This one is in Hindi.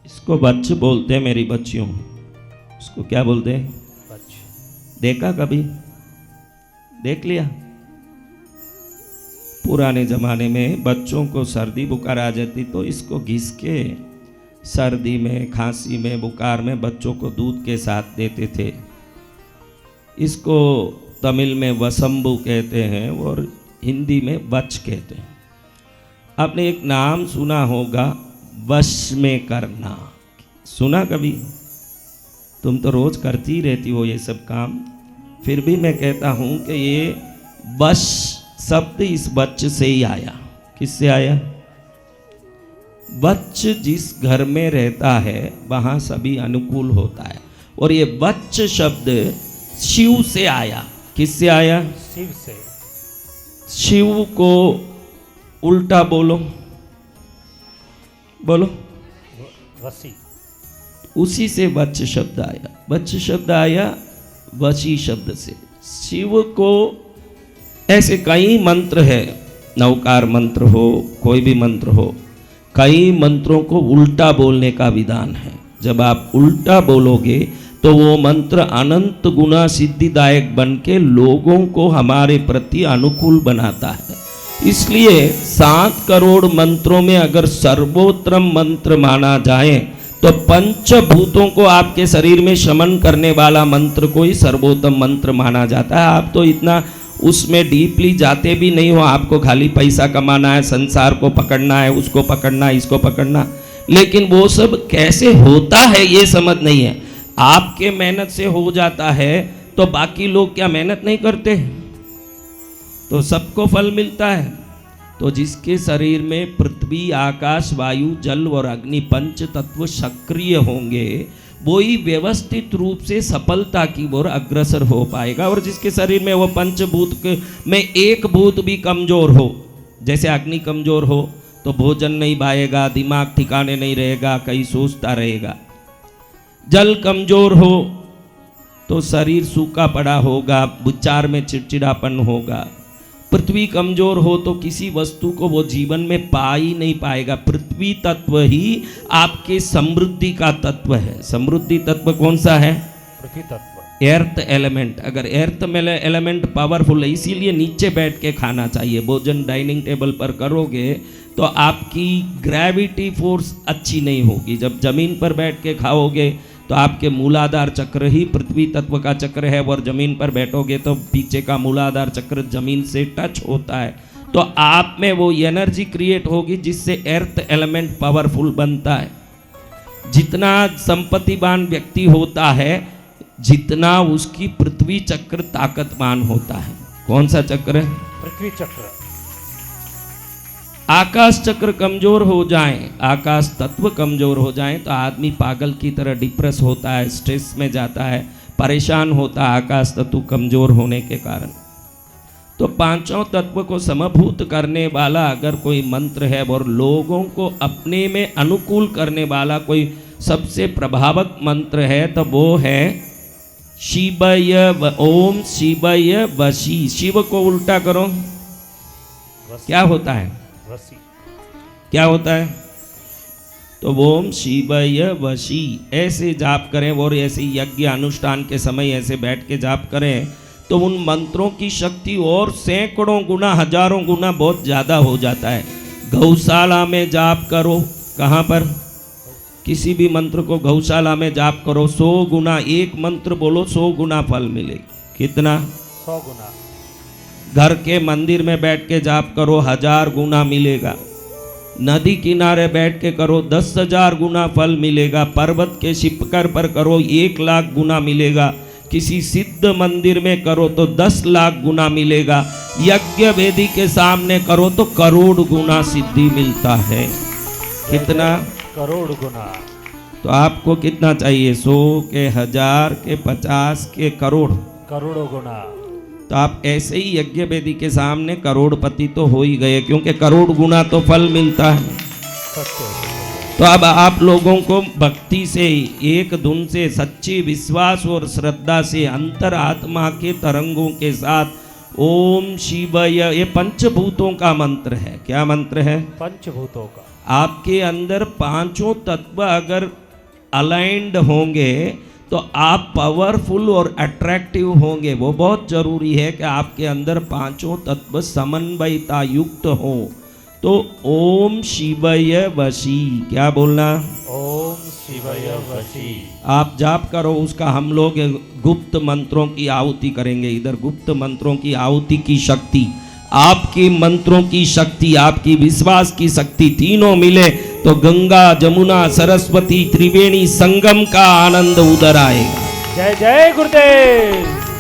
इसको बच्च बोलते हैं मेरी बच्चियों। इसको क्या बोलते हैं? बच्च। देखा कभी? देख लिया? पुराने जमाने में बच्चों को सर्दी बुखार आ जाती तो इसको घिस के सर्दी में, खांसी में, बुखार में बच्चों को दूध के साथ देते थे। इसको तमिल में वसंबु कहते हैं और हिंदी में बच कहते हैं। आपने एक नाम सुना होगा, वश में करना। सुना कभी? तुम तो रोज करती रहती हो ये सब काम, फिर भी मैं कहता हूं कि ये वश शब्द इस बच्च से ही आया। किससे आया? बच्च जिस घर में रहता है वहां सभी अनुकूल होता है। और ये बच्च शब्द शिव से आया। किससे आया? शिव से। शिव को उल्टा बोलो, बोलो। वसी। उसी से वच्च शब्द आया। वच्च शब्द आया वशी शब्द से। शिव को ऐसे कई मंत्र है, नवकार मंत्र हो, कोई भी मंत्र हो, कई मंत्रों को उल्टा बोलने का विधान है। जब आप उल्टा बोलोगे तो वो मंत्र अनंत गुना सिद्धिदायक बन के लोगों को हमारे प्रति अनुकूल बनाता है। इसलिए 7 करोड़ मंत्रों में अगर सर्वोत्तम मंत्र माना जाए तो पंचभूतों को आपके शरीर में शमन करने वाला मंत्र को ही सर्वोत्तम मंत्र माना जाता है। आप तो इतना उसमें डीपली जाते भी नहीं हो, आपको खाली पैसा कमाना है, संसार को पकड़ना है, उसको पकड़ना है, इसको पकड़ना, लेकिन वो सब कैसे होता है ये समझ नहीं है। आपके मेहनत से हो जाता है तो बाकी लोग क्या मेहनत नहीं करते? तो सबको फल मिलता है। तो जिसके शरीर में पृथ्वी, आकाश, वायु, जल और अग्नि पंच तत्व सक्रिय होंगे वो ही व्यवस्थित रूप से सफलता की ओर अग्रसर हो पाएगा। और जिसके शरीर में वो पंचभूत में एक भूत भी कमजोर हो, जैसे अग्नि कमजोर हो तो भोजन नहीं भाएगा, दिमाग ठिकाने नहीं रहेगा, कहीं सोचता रहेगा। जल कमजोर हो तो शरीर सूखा पड़ा होगा, विचार में चिड़चिड़ापन होगा। पृथ्वी कमजोर हो तो किसी वस्तु को वो जीवन में पा ही नहीं पाएगा। पृथ्वी तत्व ही आपके समृद्धि का तत्व है। समृद्धि तत्व कौन सा है? पृथ्वी तत्व। Earth element. अगर एर्थ एलिमेंट पावरफुल है, इसीलिए नीचे बैठ के खाना चाहिए। भोजन डाइनिंग टेबल पर करोगे तो आपकी ग्रेविटी फोर्स अच्छी नहीं होगी। जब जमीन पर बैठ के खाओगे तो आपके मूलाधार चक्र ही पृथ्वी तत्व का चक्र है, और जमीन पर बैठोगे तो पीछे का मूलाधार चक्र जमीन से टच होता है, तो आप में वो एनर्जी क्रिएट होगी जिससे एर्थ एलिमेंट पावरफुल बनता है। जितना संपत्तिवान व्यक्ति होता है जितना उसकी पृथ्वी चक्र ताकतवान होता है। कौन सा चक्र है? पृथ्वी चक्र। आकाश चक्र कमजोर हो जाए, आकाश तत्व कमजोर हो जाए तो आदमी पागल की तरह डिप्रेस होता है, स्ट्रेस में जाता है, परेशान होता है आकाश तत्व कमजोर होने के कारण। तो पांचों तत्व को समभूत करने वाला अगर कोई मंत्र है और लोगों को अपने में अनुकूल करने वाला कोई सबसे प्रभावक मंत्र है तो वो है शिवय। ओम शिवय वशी। शिव को उल्टा करो, क्या होता है? वसी। क्या होता है? तो ओम शिवय वशी ऐसे जाप करें और ऐसे यज्ञ अनुष्ठान के समय ऐसे बैठ के जाप करें तो उन मंत्रों की शक्ति और सैकड़ों गुना, हजारों गुना बहुत ज़्यादा हो जाता है। गौशाला में जाप करो। कहाँ पर? किसी भी मंत्र को गौशाला में जाप करो, 100 गुना। एक मंत्र बोलो 100 गुना फल मिलेगा। कितना? 100 गुना। घर के मंदिर में बैठ के जाप करो, 1000 गुना मिलेगा। नदी किनारे बैठ के करो, 10,000 गुना फल मिलेगा। पर्वत के शिखर पर करो, 1 लाख गुना मिलेगा। किसी सिद्ध मंदिर में करो तो 10 लाख गुना मिलेगा। यज्ञ वेदी के सामने करो तो करोड़ गुना सिद्धि मिलता है। कितना? करोड़ गुना। तो आपको कितना चाहिए? 100 के, 1000 के, 50 के, करोड़? करोड़ों गुना। तो आप ऐसे ही यज्ञ वेदी के सामने करोड़पति तो हो ही गए, क्योंकि करोड़ गुना तो फल मिलता है। तो अब आप लोगों को भक्ति से, एक धुन से, सच्ची विश्वास और श्रद्धा से अंतर आत्मा के तरंगों के साथ ओम शिवय, ये पंचभूतों का मंत्र है। क्या मंत्र है? पंचभूतों का। आपके अंदर पांचों तत्व अगर अलाइंड होंगे तो आप पावरफुल और अट्रैक्टिव होंगे। वो बहुत जरूरी है कि आपके अंदर पांचों तत्व समन्वयता युक्त हो। तो ओम शिवय वशी, क्या बोलना? ओम शिवय वशी। आप जाप करो उसका, हम लोग गुप्त मंत्रों की आहुति करेंगे। इधर गुप्त मंत्रों की आहुति की शक्ति, आपकी मंत्रों की शक्ति, आपकी विश्वास की शक्ति, तीनों मिले तो गंगा जमुना सरस्वती त्रिवेणी संगम का आनंद उधर आएगा। जय जय गुरुदेव।